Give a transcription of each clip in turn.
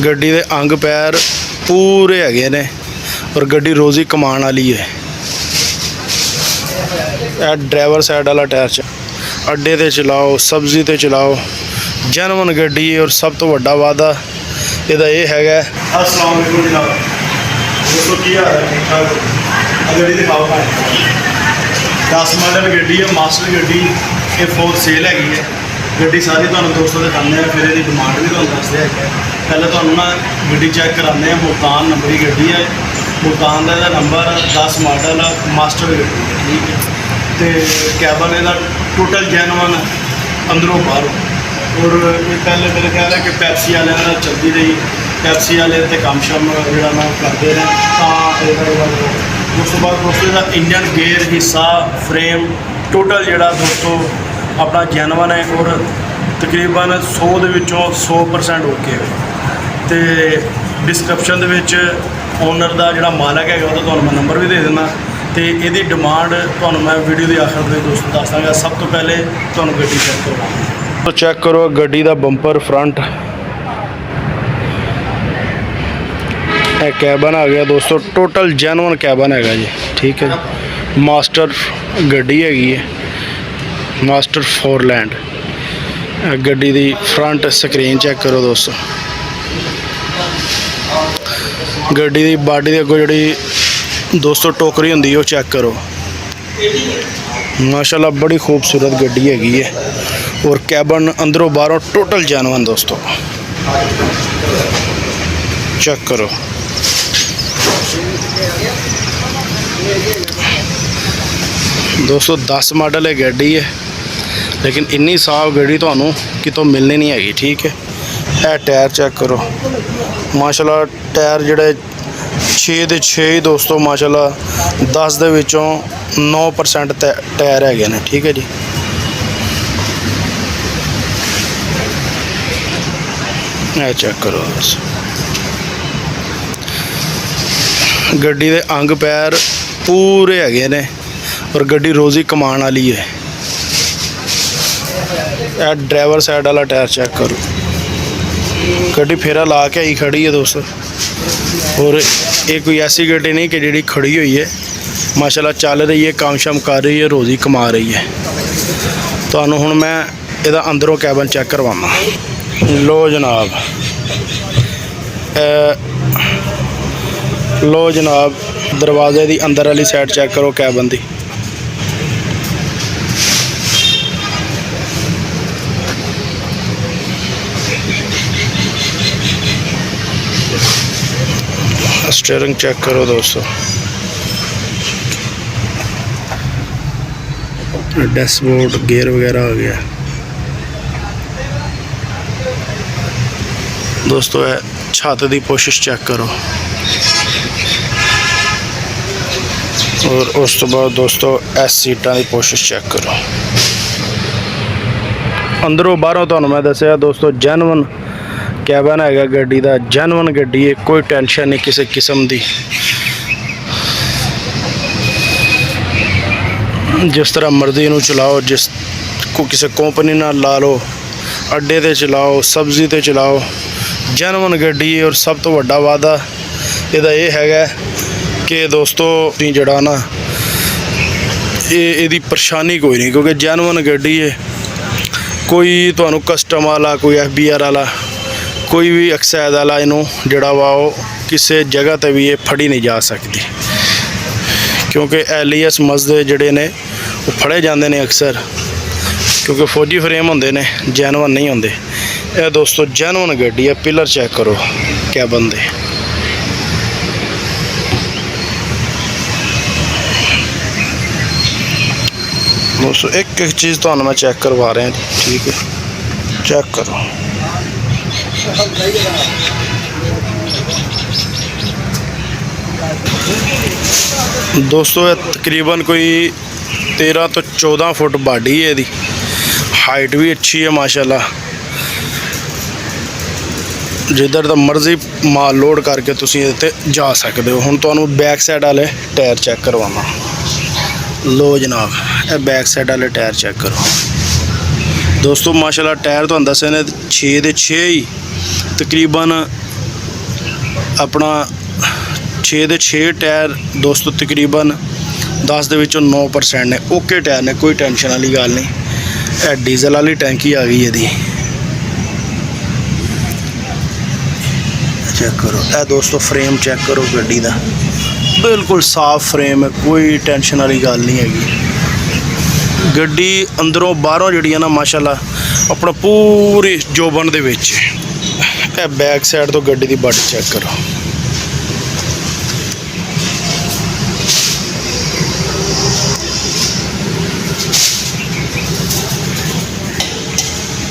ਗੱਡੀ ਦੇ ਅੰਗ ਪੈਰ ਪੂਰੇ ਹੈਗੇ ਨੇ और गड्डी रोज़ ही कमाने वाली है। ड्राइवर साइड वाला टायर अड्डे ते चलाओ, सब्जी ते चलाओ, जनवन गड्डी और सब तो वड्डा वादा इहदा ये हैगा। अस्सलाम वालेकुम जनाब, दोस्तों की हाल है? ठीक ठाक? गड्डी दिखाओ। 10 मॉडल गड्डी है, मास्टर गड्डी, ये फॉर सेल हैगी है। गड्डी सारी तुहानूं दोस्तों दिखाने हैं, फिर इसकी डिमांड भी तुहानूं दसदे हैं। पहले तुहानूं ना गड्डी चेक कराने हैं। मुल्तान नंबर की गड्डी है, मुल्तान का नंबर 10 मॉडल मास्टर गड्डी है, ठीक है। तो कैबन इसका टोटल जैनवन अंदरों बाहरों। और ये पहले मेरे ख्याल है कि पैप्सी वाले चलती रही, पैप्सी वाले तो कम शम जोड़ा ना करते रहे। उस तो बाद दोस्तों इसका इंजन गेयर हिस्सा फ्रेम टोटल जोड़ा दोस्तों अपना जैनवन है और तकरीबन 100 ਦੇ ਵਿੱਚੋਂ 100% ओके है। तो डिस्क्रिप्शन के ओनर का जोड़ा मालक है वो तो मैं नंबर भी दे देना। तो यदी डिमांड तो मैं वीडियो की आखिर में दोस्तों दस दूँगा। सब तो पहले तो गड्डी चेक करो। तो चेक करो गड्डी का बंपर फ्रंट, कैबन आ गया दोस्तों, टोटल जैनवन कैबन है जी, ठीक है। मास्टर गड्डी हैगी है, मास्टर फोरलैंड। गड्डी की फ्रंट स्क्रीन चेक करो दोस्तों। गड्डी की बाडी के अगों जी दोस्तों टोकरी होंदी है, चेक करो। माशाल्लाह बड़ी खूबसूरत गड्डी हैगी है और कैबन अंदरों बाहरों टोटल जैनवन दोस्तों, चेक करो। दोस्तों 10 मॉडल है गड्डी है, लेकिन इन्नी साफ गड्डी तो कितों मिलनी नहीं हैगी, ठीक है। यह टायर चेक करो, माशाल्लाह टायर जोड़े 6 ਦੇ 6 ही दोस्तों माशाल्लाह 10 ਦੇ ਵਿੱਚੋਂ 9% टायर है ने, ठीक है जी। यह चेक करो बस। गड्डी के अंग पैर पूरे है ने और गड्डी रोज़ ही कमाने वाली है। यह ड्राइवर साइड वाला टायर चेक करो। गड्डी फेरा ला के ही खड़ी है दोस्तों, और ये कोई ऐसी गड्डी नहीं कि जी खड़ी हुई है, माशाल्लाह चल रही है, काम शाम कर रही है, रोज़ ही कमा रही है। तो हुण मैं इहदा अंदरों कैबन चेक करवाना। लो जनाब, लो जनाब दरवाजे की अंदर वाली साइड चेक करो कैबन की। स्टीयरिंग चेक करो दोस्तों। डैशबोर्ड गियर वगैरह आ गया दोस्तों। है छत की कोशिश चेक करो। और उस तो बाद दोस्तों इस सीटा की कोशिश चेक करो। अंदरों बाहरों तो मैं दसिया दोस्तों जैनवन कैबन है गड्डी का, जैनवन गड्डी है, कोई टेंशन नहीं किसी किस्म की। जिस तरह मर्जी इनू चलाओ, जिस को किसी कंपनी ना ला लो, अड्डे ते चलाओ, सब्जी ते चलाओ, जैनवन गड्डी है। और सब तो वड्डा वादा इहदा ये हैगा कि दोस्तों जड़ा ना ये परेशानी कोई नहीं, क्योंकि जैनवन गड्डी है। कोई तुहानू कस्टम वाला, कोई FBR वाला, कोई भी एक्साइज वाला इनू जड़ा वा किसी जगह पर भी ये फड़ी नहीं जा सकती, क्योंकि एलियस मसदे जड़े ने वो फड़े जाते हैं अक्सर, क्योंकि फौजी फ्रेम होंदे ने, जैनवन नहीं होंदे। यह दोस्तों जैनवन गड्डी है। पिलर चेक करो कैबन दे। दोस्तों एक एक चीज़ तो मैं चेक करवा रहे हैं, ठीक है, चेक करो। दोस्तों तकरीबन कोई 13 तो 14 फुट बाडी है, इसकी हाइट भी अच्छी है माशाल्लाह। जिधर तो मर्जी माल लोड करके तुसी इत्थे जा सकते हो। हुण तुहानूं बैक साइड वाले टायर चेक करवाना। लो जनाब ये बैक साइड वाले टायर चेक करो दोस्तों, माशाल्लाह टायर तो दसे ने 6 ਦੇ 6 ही तकरीबन ਆਪਣਾ 6 ਦੇ 6 ਟਾਇਰ ਦੋਸਤੋ ਤਕਰੀਬਨ 10 ਦੇ ਵਿੱਚੋਂ 9% ਨੇ ਓਕੇ ਟਾਇਰ ਨੇ, ਕੋਈ ਟੈਨਸ਼ਨ ਵਾਲੀ ਗੱਲ ਨਹੀਂ। ਇਹ ਡੀਜ਼ਲ ਵਾਲੀ ਟੈਂਕੀ ਆ ਗਈ ਇਹਦੀ, ਚੈੱਕ ਕਰੋ। ਇਹ ਦੋਸਤੋ ਫਰੇਮ ਚੈੱਕ ਕਰੋ ਗੱਡੀ ਦਾ, ਬਿਲਕੁਲ ਸਾਫ਼ ਫਰੇਮ ਹੈ, ਕੋਈ ਟੈਨਸ਼ਨ ਵਾਲੀ ਗੱਲ ਨਹੀਂ ਹੈਗੀ। ਗੱਡੀ ਅੰਦਰੋਂ ਬਾਹਰੋਂ ਜਿਹੜੀ ਹੈ ਨਾ ਮਾਸ਼ਾਅੱਲਾ ਆਪਣਾ ਪੂਰੀ ਜੋਬਨ ਦੇ ਵਿੱਚ। ਇਹ ਬੈਕ ਸਾਈਡ ਤੋਂ ਗੱਡੀ ਦੀ ਬਾਡੀ ਚੈੱਕ ਕਰੋ।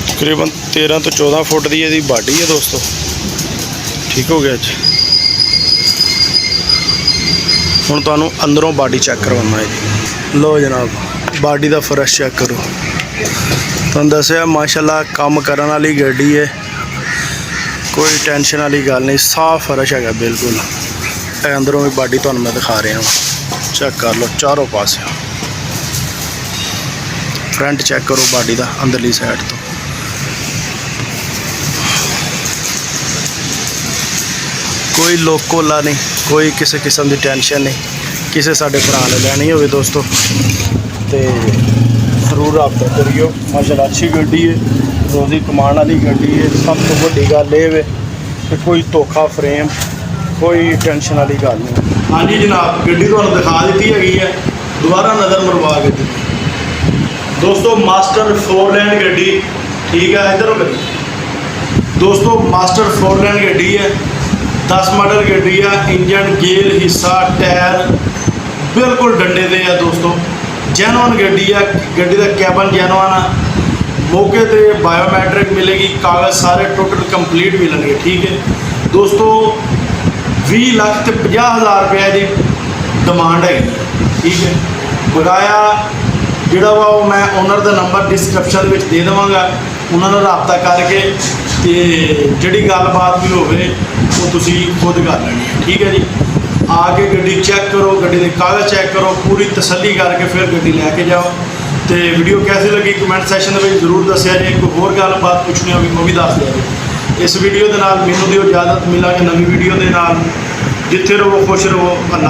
ਤਕਰੀਬਨ 13 ਤੋਂ 14 ਫੁੱਟ ਦੀ ਇਹਦੀ ਬਾਡੀ ਹੈ ਦੋਸਤੋ। ਠੀਕ ਹੋ ਗਿਆ ਜੀ। ਹੁਣ ਤੁਹਾਨੂੰ ਅੰਦਰੋਂ ਬਾਡੀ ਚੈੱਕ ਕਰਵਾਉਣਾ ਹੈ ਜੀ। ਲੋ ਜਨਾਬ, ਬਾਡੀ ਦਾ ਫਰਸ਼ ਚੈੱਕ ਕਰੋ। ਤੁਹਾਨੂੰ ਦੱਸਿਆ ਮਾਸ਼ਾਅੱਲਾ ਕੰਮ ਕਰਨ ਵਾਲੀ ਗੱਡੀ ਹੈ, ਕੋਈ ਟੈਨਸ਼ਨ ਵਾਲੀ ਗੱਲ ਨਹੀਂ, ਸਾਫ਼ ਫਰਸ਼ ਹੈਗਾ ਬਿਲਕੁਲ। ਇਹ ਅੰਦਰੋਂ ਵੀ ਬਾਡੀ ਤੁਹਾਨੂੰ ਮੈਂ ਦਿਖਾ ਰਿਹਾ ਹਾਂ, ਚੈੱਕ ਕਰ ਲਓ ਚਾਰੋਂ ਪਾਸੇ। ਫਰੰਟ ਚੈੱਕ ਕਰੋ ਬਾਡੀ ਦਾ ਅੰਦਰਲੀ ਸਾਈਡ ਤੋਂ। ਕੋਈ ਲੋਕੋਲਾ ਨਹੀਂ, ਕੋਈ ਕਿਸੇ ਕਿਸਮ ਦੀ ਟੈਨਸ਼ਨ ਨਹੀਂ। ਕਿਸੇ ਸਾਡੇ ਭਰਾ ਨੇ ਲੈਣੀ ਹੋਵੇ ਦੋਸਤੋ ਤੇ ਜ਼ਰੂਰ ਰਾਬਤਾ ਕਰਿਓ। ਮਾਸ਼ਾਅੱਲਾ ਅੱਛੀ ਗੱਡੀ ਹੈ, ਰੋਜ਼ੀ ਕਮਾਉਣ ਵਾਲੀ ਗੱਡੀ ਹੈ। ਸਭ ਤੋਂ ਵੱਡੀ ਗੱਲ ਇਹ ਵੇ ਕਿ ਕੋਈ ਧੋਖਾ ਫਰੇਮ, ਕੋਈ ਟੈਨਸ਼ਨ ਵਾਲੀ ਗੱਲ ਨਹੀਂ। ਹਾਂਜੀ ਜਨਾਬ, ਗੱਡੀ ਤੁਹਾਨੂੰ ਦਿਖਾ ਦਿੱਤੀ ਹੈਗੀ ਹੈ, ਦੁਬਾਰਾ ਨਜ਼ਰ ਮਰਵਾ ਕੇ ਦਿੱਤੀ ਦੋਸਤੋ। ਮਾਸਟਰ 4 ਲੈਨ ਗੱਡੀ, ਠੀਕ ਹੈ। ਇੱਧਰ ਹੋ ਦੋਸਤੋ, ਮਾਸਟਰ 4 ਲੈਨ ਗੱਡੀ ਹੈ, 10 ਮਾਡਲ ਗੱਡੀ ਆ। ਇੰਜਨ, ਗੇਅਰ, ਹਿੱਸਾ, ਟਾਇਰ ਬਿਲਕੁਲ ਡੰਡੇ ਦੇ ਆ ਦੋਸਤੋ। ਜੈਨੂਅਨ ਗੱਡੀ ਆ, ਗੱਡੀ ਦਾ ਕੈਬਨ ਜੈਨੂਅਨ ਆ। ਮੌਕੇ ਤੇ ਬਾਇਓਮੈਟ੍ਰਿਕ ਮਿਲੇਗੀ, ਕਾਗਜ਼ ਸਾਰੇ ਟੋਟਲ ਕੰਪਲੀਟ ਮਿਲਣਗੇ। ਠੀਕ ਹੈ ਦੋਸਤੋ, 20 ਲੱਖ ਤੇ 50,000 ਰੁਪਏ ਦੀ ਡਿਮਾਂਡ ਹੈਗੀ। ਠੀਕ ਹੈ, ਬਕਾਇਆ ਜਿਹੜਾ ਵਾ ਉਹ ਮੈਂ ਓਨਰ ਦਾ ਨੰਬਰ ਡਿਸਕ੍ਰਿਪਸ਼ਨ ਦੇ ਵਿੱਚ ਦੇ ਦੇਵਾਂਗਾ, ਉਹਨਾਂ ਨਾਲ ਰਾਬਤਾ ਕਰਕੇ ਤੇ ਜਿਹੜੀ ਗੱਲਬਾਤ ਵੀ ਹੋਵੇ ਉਹ ਤੁਸੀਂ ਖੁਦ ਕਰ ਲੈਣੀ ਹੈ। ਠੀਕ ਹੈ ਜੀ, ਆ ਕੇ ਗੱਡੀ ਚੈੱਕ ਕਰੋ, ਗੱਡੀ ਦੇ ਕਾਗਜ਼ ਚੈੱਕ ਕਰੋ, ਪੂਰੀ ਤਸੱਲੀ ਕਰਕੇ ਫਿਰ ਗੱਡੀ ਲੈ ਕੇ ਜਾਓ। ਤੇ ਵੀਡੀਓ ਕੈਸੀ ਲੱਗੀ ਕਮੈਂਟ ਸੈਕਸ਼ਨ ਦੇ ਵਿੱਚ ਜ਼ਰੂਰ ਦੱਸਿਆ ਜੀ। ਕੋਈ ਹੋਰ ਗੱਲਬਾਤ ਪੁੱਛਣੀ ਹੋਵੇ ਉਹ ਵੀ ਦੱਸ ਦਿਓ ਜੀ। ਇਸ ਵੀਡੀਓ ਦੇ ਨਾਲ ਮੈਨੂੰ ਦਿਓ ਇਜਾਜ਼ਤ, ਮਿਲਾਂਗੇ ਨਵੀਂ ਵੀਡੀਓ ਦੇ ਨਾਲ। ਜਿੱਥੇ ਰਹੋ ਖੁਸ਼ ਰਹੋ। ਅੱਲਾ।